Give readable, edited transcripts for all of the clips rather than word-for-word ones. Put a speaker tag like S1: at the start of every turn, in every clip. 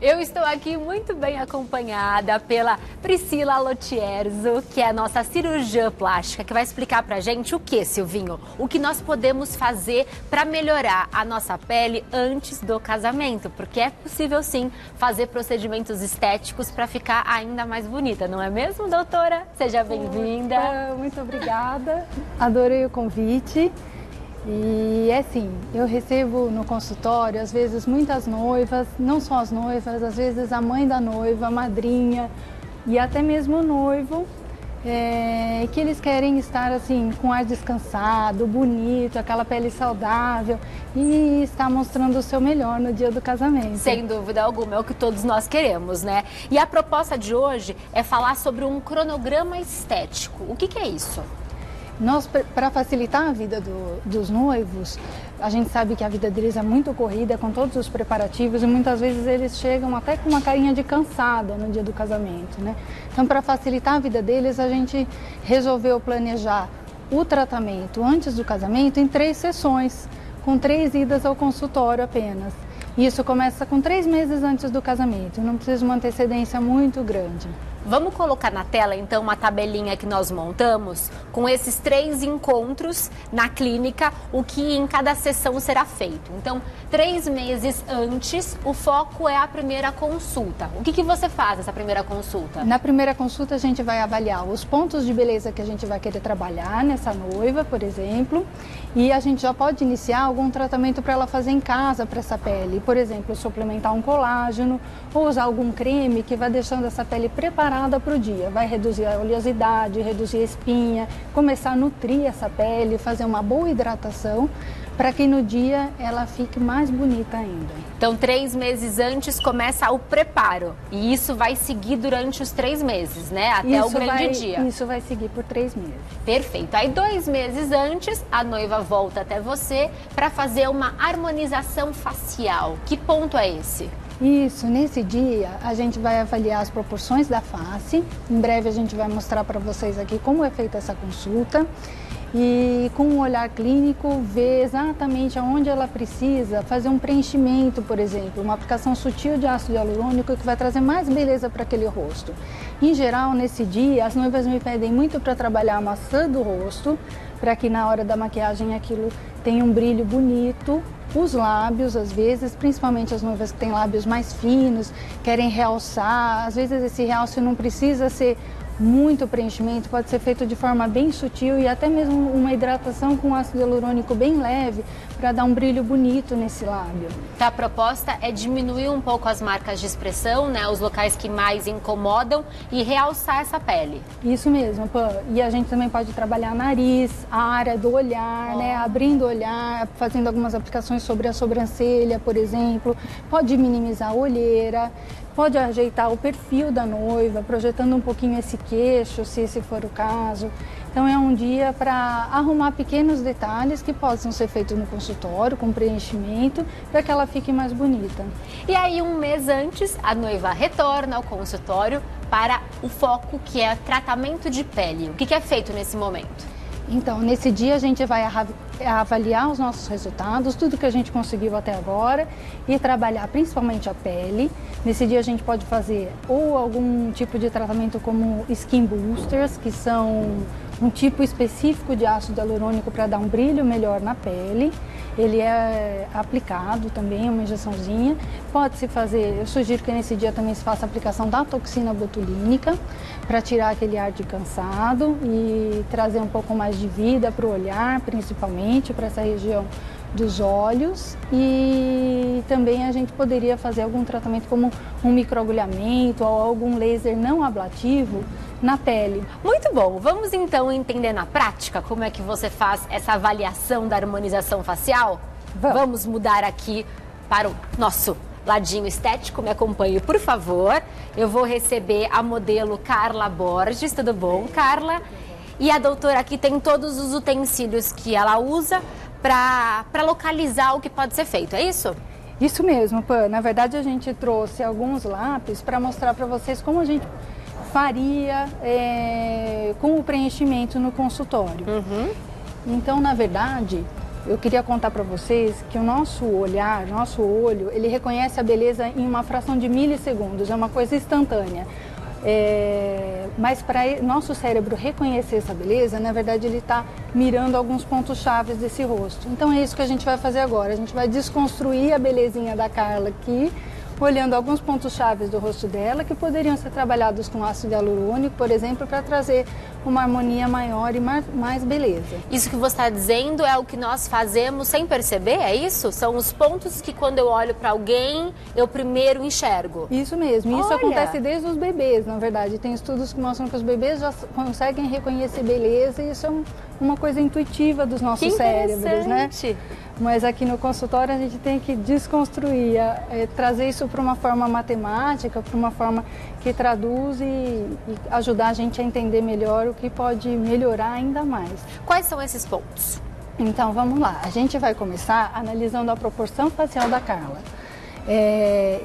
S1: Eu estou aqui muito bem acompanhada pela Priscila Lotierzo, que é a nossa cirurgiã plástica, que vai explicar pra gente o que, Silvinho? O que nós podemos fazer para melhorar a nossa pele antes do casamento, porque é possível sim fazer procedimentos estéticos para ficar ainda mais bonita, não é mesmo, doutora? Seja bem-vinda.
S2: Muito obrigada, adorei o convite. E é assim, eu recebo no consultório, às vezes, muitas noivas, não só as noivas, às vezes a mãe da noiva, a madrinha e até mesmo o noivo, que eles querem estar assim, com ar descansado, bonito, aquela pele saudável e estar mostrando o seu melhor no dia do casamento.
S1: Sem dúvida alguma, é o que todos nós queremos, né? E a proposta de hoje é falar sobre um cronograma estético. O que é isso?
S2: Nós, para facilitar a vida dos noivos, a gente sabe que a vida deles é muito corrida, com todos os preparativos, e muitas vezes eles chegam até com uma carinha de cansada no dia do casamento, né? Então, para facilitar a vida deles, a gente resolveu planejar o tratamento antes do casamento em 3 sessões, com 3 idas ao consultório apenas. Isso começa com 3 meses antes do casamento, não precisa de uma antecedência muito grande.
S1: Vamos colocar na tela, então, uma tabelinha que nós montamos com esses 3 encontros na clínica, o que em cada sessão será feito. Então, 3 meses antes, o foco é a primeira consulta. O que você faz nessa primeira consulta?
S2: Na primeira consulta, a gente vai avaliar os pontos de beleza que a gente vai querer trabalhar nessa noiva, por exemplo, e a gente já pode iniciar algum tratamento para ela fazer em casa para essa pele. Por exemplo, suplementar um colágeno ou usar algum creme que vai deixando essa pele preparada para o dia. Vai reduzir a oleosidade, reduzir a espinha, começar a nutrir essa pele, fazer uma boa hidratação para que no dia ela fique mais bonita ainda.
S1: Então, 3 meses antes começa o preparo e isso vai seguir durante os 3 meses, né? Até o grande dia.
S2: Isso vai seguir por 3 meses.
S1: Perfeito. Aí 2 meses antes, a noiva volta até você para fazer uma harmonização facial. Que ponto é esse?
S2: Isso, nesse dia a gente vai avaliar as proporções da face. Em breve a gente vai mostrar para vocês aqui como é feita essa consulta. E com um olhar clínico, ver exatamente aonde ela precisa fazer um preenchimento, por exemplo, uma aplicação sutil de ácido hialurônico que vai trazer mais beleza para aquele rosto. Em geral, nesse dia, as noivas me pedem muito para trabalhar a maçã do rosto, para que na hora da maquiagem aquilo tenha um brilho bonito. Os lábios, às vezes, principalmente as noivas que têm lábios mais finos, querem realçar. Às vezes esse realce não precisa ser muito preenchimento, pode ser feito de forma bem sutil e até mesmo uma hidratação com ácido hialurônico bem leve para dar um brilho bonito nesse lábio.
S1: Tá, a proposta é diminuir um pouco as marcas de expressão, né, os locais que mais incomodam e realçar essa pele.
S2: Isso mesmo, Pã. E a gente também pode trabalhar nariz, a área do olhar, né, abrindo o olhar, fazendo algumas aplicações sobre a sobrancelha, por exemplo. Pode minimizar a olheira. Pode ajeitar o perfil da noiva, projetando um pouquinho esse queixo, se esse for o caso. Então é um dia para arrumar pequenos detalhes que possam ser feitos no consultório, com preenchimento, para que ela fique mais bonita.
S1: E aí 1 mês antes, a noiva retorna ao consultório para o foco que é tratamento de pele. O que é feito nesse momento?
S2: Então, nesse dia a gente vai avaliar os nossos resultados, tudo que a gente conseguiu até agora e trabalhar principalmente a pele. Nesse dia a gente pode fazer ou algum tipo de tratamento como skin boosters, que são um tipo específico de ácido hialurônico para dar um brilho melhor na pele. Ele é aplicado também, uma injeçãozinha. Pode-se fazer, eu sugiro que nesse dia também se faça a aplicação da toxina botulínica para tirar aquele ar de cansado e trazer um pouco mais de vida para o olhar, principalmente para essa região dos olhos. E também a gente poderia fazer algum tratamento como um microagulhamento ou algum laser não ablativo na pele.
S1: Muito bom, vamos então entender na prática como é que você faz essa avaliação da harmonização facial? Vamos mudar aqui para o nosso ladinho estético, me acompanhe por favor. Eu vou receber a modelo Carla Borges, tudo bom, Carla? E a doutora aqui tem todos os utensílios que ela usa para localizar o que pode ser feito, é isso?
S2: Isso mesmo, Pan. Na verdade a gente trouxe alguns lápis para mostrar para vocês como a gente faria com o preenchimento no consultório. Então, na verdade, eu queria contar para vocês que o nosso olhar, nosso olho, ele reconhece a beleza em uma fração de milissegundos, é uma coisa instantânea. Mas para nosso cérebro reconhecer essa beleza, na verdade ele está mirando alguns pontos chaves desse rosto. Então é isso que a gente vai fazer agora, a gente vai desconstruir a belezinha da Carla aqui, olhando alguns pontos chaves do rosto dela que poderiam ser trabalhados com ácido hialurônico, por exemplo, para trazer uma harmonia maior e mais beleza.
S1: Isso que você está dizendo é o que nós fazemos sem perceber, é isso? São os pontos que quando eu olho para alguém, eu primeiro enxergo.
S2: Isso mesmo, isso
S1: Olha.
S2: acontece desde os bebês, na verdade. Tem estudos que mostram que os bebês já conseguem reconhecer beleza e isso é uma coisa intuitiva dos nossos cérebros, né? Mas aqui no consultório a gente tem que desconstruir, trazer isso para uma forma matemática, para uma forma que traduz e ajudar a gente a entender melhor o que pode melhorar ainda mais.
S1: Quais são esses pontos?
S2: Então vamos lá, a gente vai começar analisando a proporção facial da Carla.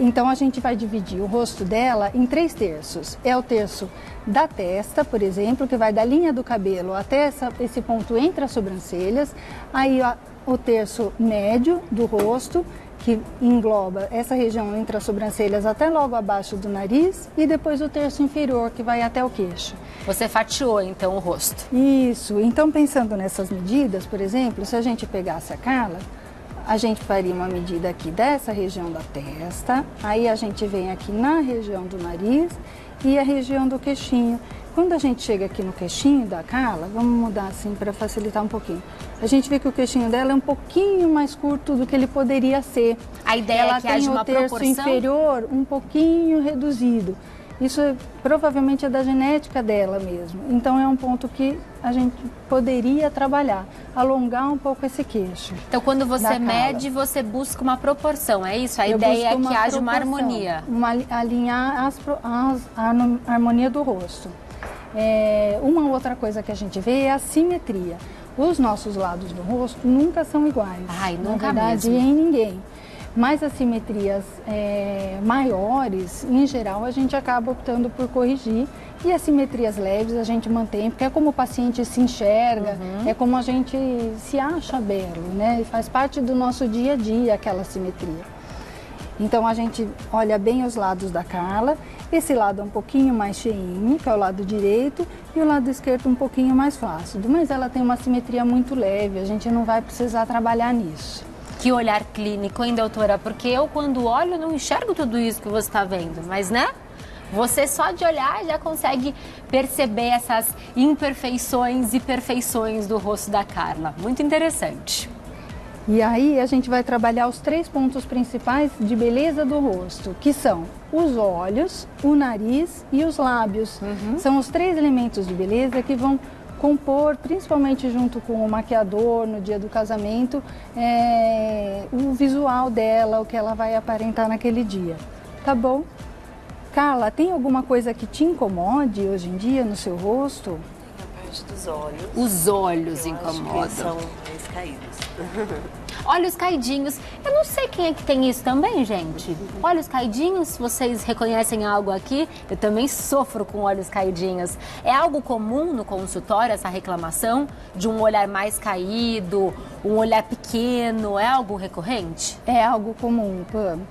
S2: Então a gente vai dividir o rosto dela em 3 terços. É o terço da testa, por exemplo, que vai da linha do cabelo até esse ponto entre as sobrancelhas. Aí o terço médio do rosto, que engloba essa região entre as sobrancelhas até logo abaixo do nariz, e depois o terço inferior, que vai até o queixo.
S1: Você fatiou então o rosto.
S2: Isso, então pensando nessas medidas, por exemplo, se a gente pegasse a Carla, a gente faria uma medida aqui dessa região da testa, aí a gente vem aqui na região do nariz e a região do queixinho. Quando a gente chega aqui no queixinho da Carla, vamos mudar assim para facilitar um pouquinho. A gente vê que o queixinho dela é um pouquinho mais curto do que ele poderia ser.
S1: A ideia é que haja uma proporção?
S2: Ela tem o terço inferior um pouquinho reduzido. Isso provavelmente é da genética dela mesmo. Então é um ponto que a gente poderia trabalhar, alongar um pouco esse queixo.
S1: Então quando você mede, você busca uma proporção, é isso? A ideia é que haja uma harmonia.
S2: Alinhar a harmonia do rosto. Uma outra coisa que a gente vê é a simetria. Os nossos lados do rosto nunca são iguais.
S1: Ai, nunca
S2: na verdade,
S1: mesmo.
S2: Em ninguém. Mas as simetrias maiores, em geral, a gente acaba optando por corrigir. E as simetrias leves a gente mantém, porque é como o paciente se enxerga, é como a gente se acha belo, né? E faz parte do nosso dia a dia aquela simetria. Então a gente olha bem os lados da Carla. Esse lado é um pouquinho mais cheinho, que é o lado direito, e o lado esquerdo um pouquinho mais flácido. Mas ela tem uma simetria muito leve, a gente não vai precisar trabalhar nisso.
S1: Que olhar clínico, hein, doutora? Porque eu, quando olho, não enxergo tudo isso que você está vendo, mas, né? Você só de olhar já consegue perceber essas imperfeições e perfeições do rosto da Carla. Muito interessante.
S2: E aí a gente vai trabalhar os 3 pontos principais de beleza do rosto, que são os olhos, o nariz e os lábios. São os 3 elementos de beleza que vão compor, principalmente junto com o maquiador no dia do casamento, o visual dela, o que ela vai aparentar naquele dia. Tá bom? Carla, tem alguma coisa que te incomode hoje em dia no seu rosto?
S3: Tem a parte dos olhos.
S1: Os olhos
S3: eu
S1: incomodam.
S3: acho que são mais caídos.
S1: Olhos caidinhos. Eu não sei quem é que tem isso também, gente. Olhos caidinhos, vocês reconhecem algo aqui? Eu também sofro com olhos caidinhos. É algo comum no consultório, essa reclamação de um olhar mais caído, um olhar pequeno? É algo recorrente?
S2: É algo comum,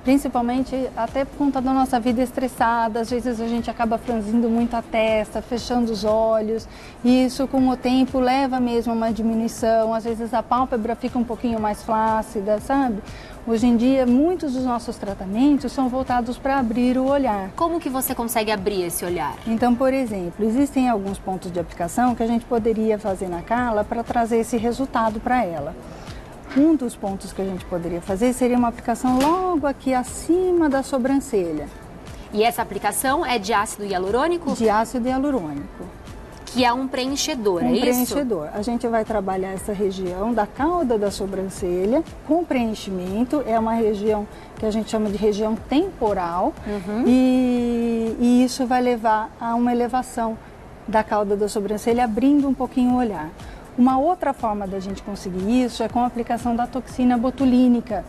S2: principalmente até por conta da nossa vida estressada. Às vezes a gente acaba franzindo muito a testa, fechando os olhos. E isso, com o tempo, leva mesmo a uma diminuição. Às vezes a pálpebra fica um pouquinho mais flácida, sabe? Hoje em dia, muitos dos nossos tratamentos são voltados para abrir o olhar.
S1: Como que você consegue abrir esse olhar?
S2: Então, por exemplo, existem alguns pontos de aplicação que a gente poderia fazer na Carla para trazer esse resultado para ela. Um dos pontos que a gente poderia fazer seria uma aplicação logo aqui acima da sobrancelha.
S1: E essa aplicação é de ácido hialurônico?
S2: De ácido hialurônico.
S1: Que é um preenchedor, é isso?
S2: Um preenchedor. A gente vai trabalhar essa região da cauda da sobrancelha com preenchimento. É uma região que a gente chama de região temporal. E isso vai levar a uma elevação da cauda da sobrancelha, abrindo um pouquinho o olhar. Uma outra forma da gente conseguir isso é com a aplicação da toxina botulínica.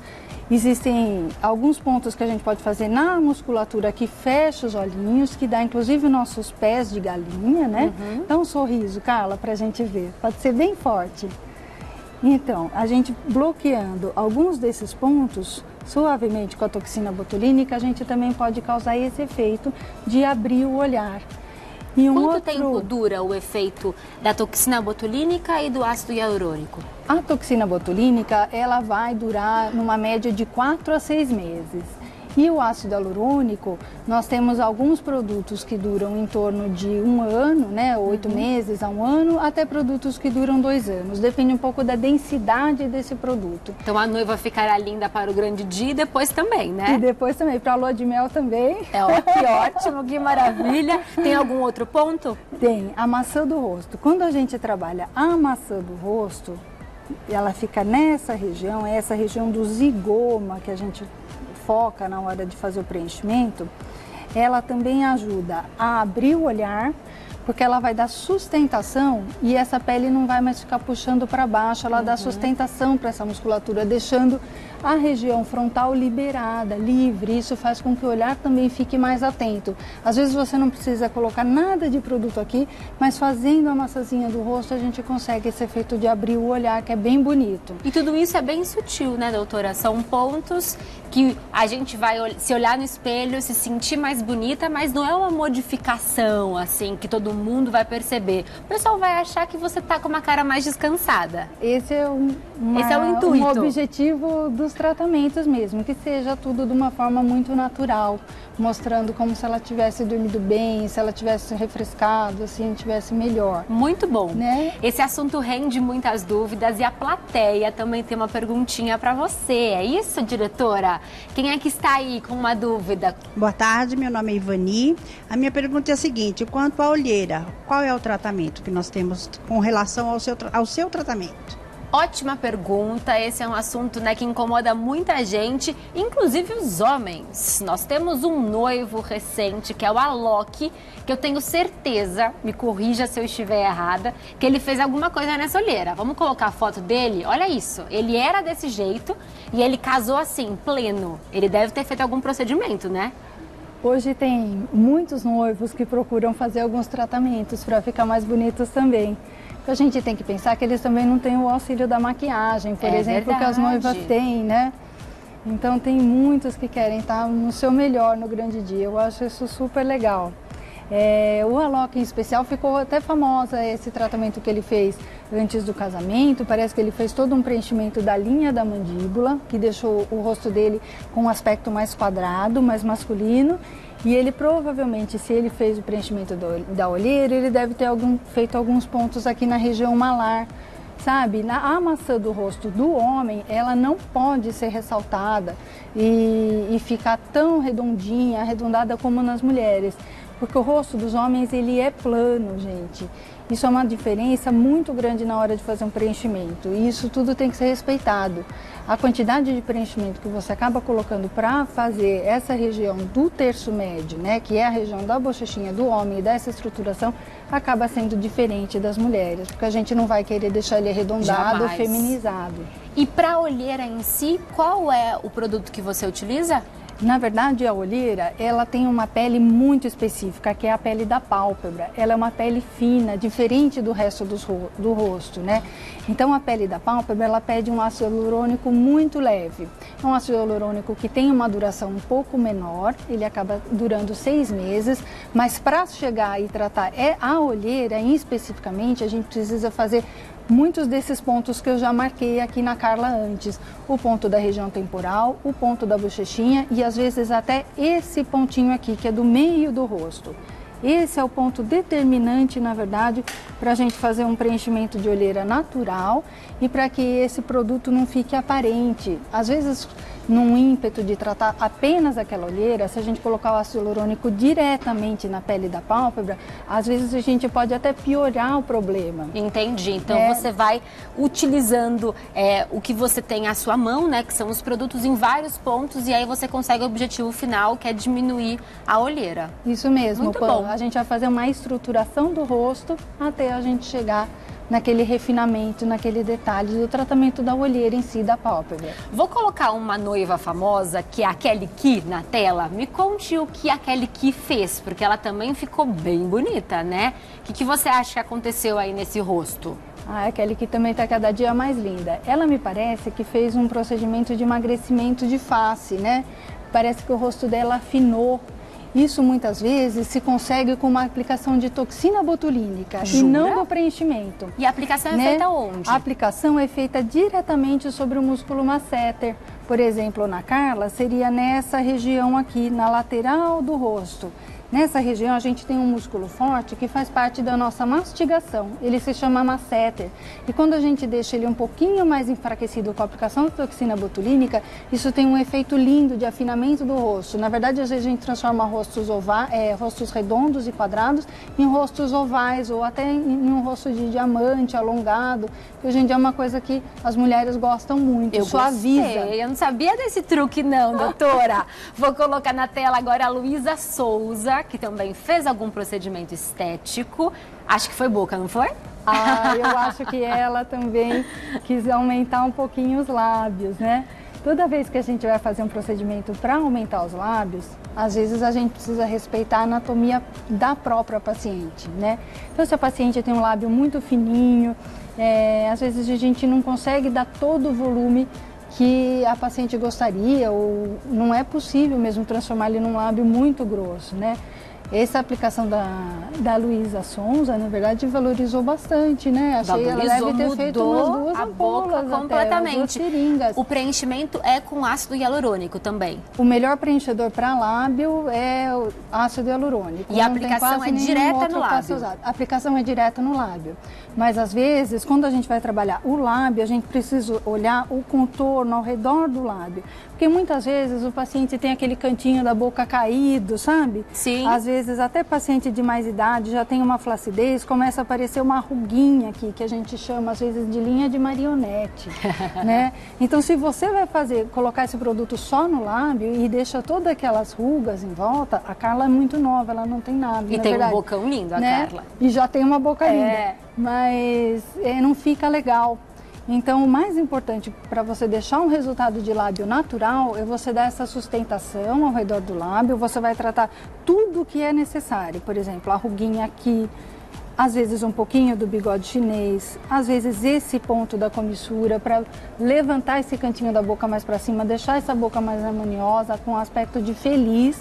S2: Existem alguns pontos que a gente pode fazer na musculatura que fecha os olhinhos, que dá inclusive nossos pés de galinha, né? Dá um sorriso, Carla, pra gente ver. Pode ser bem forte. Então, a gente bloqueando alguns desses pontos, suavemente com a toxina botulínica, a gente também pode causar esse efeito de abrir o olhar. E
S1: Quanto tempo dura o efeito da toxina botulínica e do ácido hialurônico?
S2: A toxina botulínica, ela vai durar numa média de 4 a 6 meses. E o ácido hialurônico, nós temos alguns produtos que duram em torno de 1 ano, né, 8 meses a 1 ano, até produtos que duram 2 anos. Depende um pouco da densidade desse produto.
S1: Então a noiva ficará linda para o grande dia e depois também, né?
S2: E depois também, para a lua de mel também.
S1: Que ótimo, que maravilha. Tem algum outro ponto?
S2: Tem, a maçã do rosto. Quando a gente trabalha a maçã do rosto, ela fica nessa região, é essa região do zigoma que a gente foca na hora de fazer o preenchimento. Ela também ajuda a abrir o olhar, porque ela vai dar sustentação e essa pele não vai mais ficar puxando para baixo, ela dá sustentação para essa musculatura, deixando a região frontal liberada, livre. Isso faz com que o olhar também fique mais atento. Às vezes você não precisa colocar nada de produto aqui, mas fazendo a maçãzinha do rosto a gente consegue esse efeito de abrir o olhar, que é bem bonito.
S1: E tudo isso é bem sutil, né, doutora? São pontos que a gente vai se olhar no espelho, se sentir mais bonita, mas não é uma modificação, assim, que todo mundo vai perceber. O pessoal vai achar que você tá com uma cara mais descansada.
S2: Esse é o
S1: intuito.
S2: Um objetivo dos tratamentos mesmo, que seja tudo de uma forma muito natural, mostrando como se ela tivesse dormido bem, se ela tivesse refrescado, assim, tivesse melhor.
S1: Muito bom.
S2: Né?
S1: Esse assunto rende muitas dúvidas e a plateia também tem uma perguntinha para você. É isso, diretora? Quem é que está aí com uma dúvida?
S4: Boa tarde, meu nome é Ivani. A minha pergunta é a seguinte: quanto à olheira, qual é o tratamento que nós temos com relação ao seu tratamento?
S1: Ótima pergunta, esse é um assunto, né, que incomoda muita gente, inclusive os homens. Nós temos um noivo recente, que é o Alok, que eu tenho certeza, me corrija se eu estiver errada, que ele fez alguma coisa nessa olheira. Vamos colocar a foto dele? Olha isso, ele era desse jeito e ele casou assim, pleno. Ele deve ter feito algum procedimento, né?
S2: Hoje tem muitos noivos que procuram fazer alguns tratamentos para ficar mais bonitos também. A gente tem que pensar que eles também não têm o auxílio da maquiagem, por exemplo,
S1: verdade.
S2: que as noivas têm, né? Então tem muitos que querem estar no seu melhor no grande dia. Eu acho isso super legal. O Alok em especial ficou até famosa esse tratamento que ele fez antes do casamento. Parece que ele fez todo um preenchimento da linha da mandíbula, que deixou o rosto dele com um aspecto mais quadrado, mais masculino. E ele provavelmente, se ele fez o preenchimento da olheira, ele deve ter feito alguns pontos aqui na região malar, sabe? A maçã do rosto do homem, ela não pode ser ressaltada e ficar tão redondinha, arredondada como nas mulheres. Porque o rosto dos homens, ele é plano, gente. Isso é uma diferença muito grande na hora de fazer um preenchimento. E isso tudo tem que ser respeitado. A quantidade de preenchimento que você acaba colocando para fazer essa região do terço médio, né, que é a região da bochechinha do homem e dessa estruturação, acaba sendo diferente das mulheres. Porque a gente não vai querer deixar ele arredondado ou feminizado.
S1: E para a olheira em si, qual é o produto que você utiliza?
S2: Na verdade, a olheira, ela tem uma pele muito específica, que é a pele da pálpebra. Ela é uma pele fina, diferente do resto do rosto, né? Então, a pele da pálpebra, ela pede um ácido hialurônico muito leve. É um ácido hialurônico que tem uma duração um pouco menor, ele acaba durando 6 meses, mas para chegar e tratar a olheira, especificamente, a gente precisa fazer muitos desses pontos que eu já marquei aqui na Carla antes. O ponto da região temporal, o ponto da bochechinha e às vezes até esse pontinho aqui, que é do meio do rosto. Esse é o ponto determinante, na verdade, para a gente fazer um preenchimento de olheira natural e para que esse produto não fique aparente. Às vezes, num ímpeto de tratar apenas aquela olheira, se a gente colocar o ácido hialurônico diretamente na pele da pálpebra, às vezes a gente pode até piorar o problema.
S1: Entendi. Então você vai utilizando o que você tem à sua mão, né, que são os produtos em vários pontos, e aí você consegue o objetivo final, que é diminuir a olheira.
S2: Isso mesmo.
S1: Muito bom.
S2: A gente vai fazer uma estruturação do rosto até a gente chegar naquele refinamento, naquele detalhe do tratamento da olheira em si, da pálpebra.
S1: Vou colocar uma noiva famosa, que é a Kelly Key, na tela. Me conte o que a Kelly Key fez, porque ela também ficou bem bonita, né? O que você acha que aconteceu aí nesse rosto?
S2: A Kelly, que também está cada dia mais linda. Ela me parece que fez um procedimento de emagrecimento de face, né? Parece que o rosto dela afinou. Isso muitas vezes se consegue com uma aplicação de toxina botulínica.
S1: Jura?
S2: E não do preenchimento.
S1: E a aplicação é feita onde?
S2: A aplicação é feita diretamente sobre o músculo masseter. Por exemplo, na Carla, seria nessa região aqui, na lateral do rosto. Nessa região a gente tem um músculo forte que faz parte da nossa mastigação, ele se chama masseter. E quando a gente deixa ele um pouquinho mais enfraquecido com a aplicação da toxina botulínica, isso tem um efeito lindo de afinamento do rosto. Na verdade, às vezes a gente transforma rostos redondos e quadrados em rostos ovais ou até em um rosto de diamante, alongado, que hoje em dia é uma coisa que as mulheres gostam muito, suaviza.
S1: Gostei. Eu não sabia desse truque não, doutora. Vou colocar na tela agora a Luísa Souza, que também fez algum procedimento estético. Acho que foi boca, não foi?
S2: Eu acho que ela também quis aumentar um pouquinho os lábios, né? Toda vez que a gente vai fazer um procedimento para aumentar os lábios, às vezes a gente precisa respeitar a anatomia da própria paciente, né? Então, se a paciente tem um lábio muito fininho, às vezes a gente não consegue dar todo o volume que a paciente gostaria, ou não é possível mesmo transformar ele num lábio muito grosso, né? Essa aplicação da Luísa Souza, na verdade, valorizou bastante, né? Achei que ela deve ter feito umas duas ampolas
S1: completamente.
S2: Duas seringas.
S1: O preenchimento é com ácido hialurônico também.
S2: O melhor preenchedor para lábio é o ácido hialurônico.
S1: E a aplicação é direta no lábio?
S2: A aplicação é direta no lábio. Mas, às vezes, quando a gente vai trabalhar o lábio, a gente precisa olhar o contorno ao redor do lábio. Porque, muitas vezes, o paciente tem aquele cantinho da boca caído, sabe?
S1: Sim.
S2: Às vezes, até paciente de mais idade já tem uma flacidez, começa a aparecer uma ruguinha aqui, que a gente chama, às vezes, de linha de marionete, né? Então, se você vai colocar esse produto só no lábio e deixa todas aquelas rugas em volta, a Carla é muito nova, ela não tem nada,
S1: e tem verdade, um bocão lindo, a Carla.
S2: E já tem uma boca linda, mas não fica legal. Então, o mais importante para você deixar um resultado de lábio natural é você dar essa sustentação ao redor do lábio, você vai tratar tudo o que é necessário. Por exemplo, a ruguinha aqui, às vezes um pouquinho do bigode chinês, às vezes esse ponto da comissura para levantar esse cantinho da boca mais para cima, deixar essa boca mais harmoniosa, com um aspecto de feliz,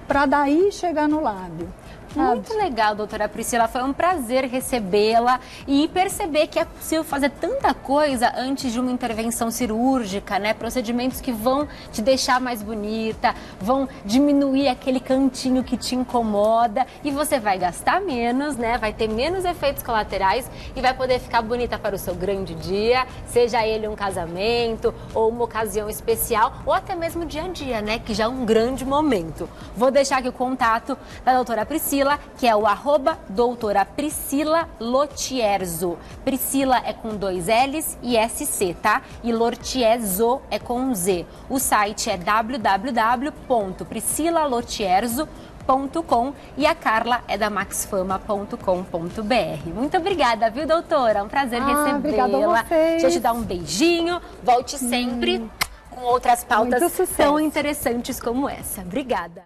S2: para daí chegar no lábio.
S1: Muito legal, doutora Priscila, foi um prazer recebê-la e perceber que é possível fazer tanta coisa antes de uma intervenção cirúrgica, né? Procedimentos que vão te deixar mais bonita, vão diminuir aquele cantinho que te incomoda e você vai gastar menos, né? Vai ter menos efeitos colaterais e vai poder ficar bonita para o seu grande dia, seja ele um casamento ou uma ocasião especial ou até mesmo dia a dia, né? Que já é um grande momento. Vou deixar aqui o contato da doutora Priscila, que é o @doutora Priscila Lotierzo. Priscila é com 2 L's e SC, tá? E Lotierzo é com Z. O site é www.priscilalotierzo.com e a Carla é da maxfama.com.br. Muito obrigada, viu, doutora? É um prazer recebê-la.
S2: Obrigada a vocês.
S1: Deixa eu te dar um beijinho. Volte sempre com outras pautas tão interessantes como essa. Obrigada.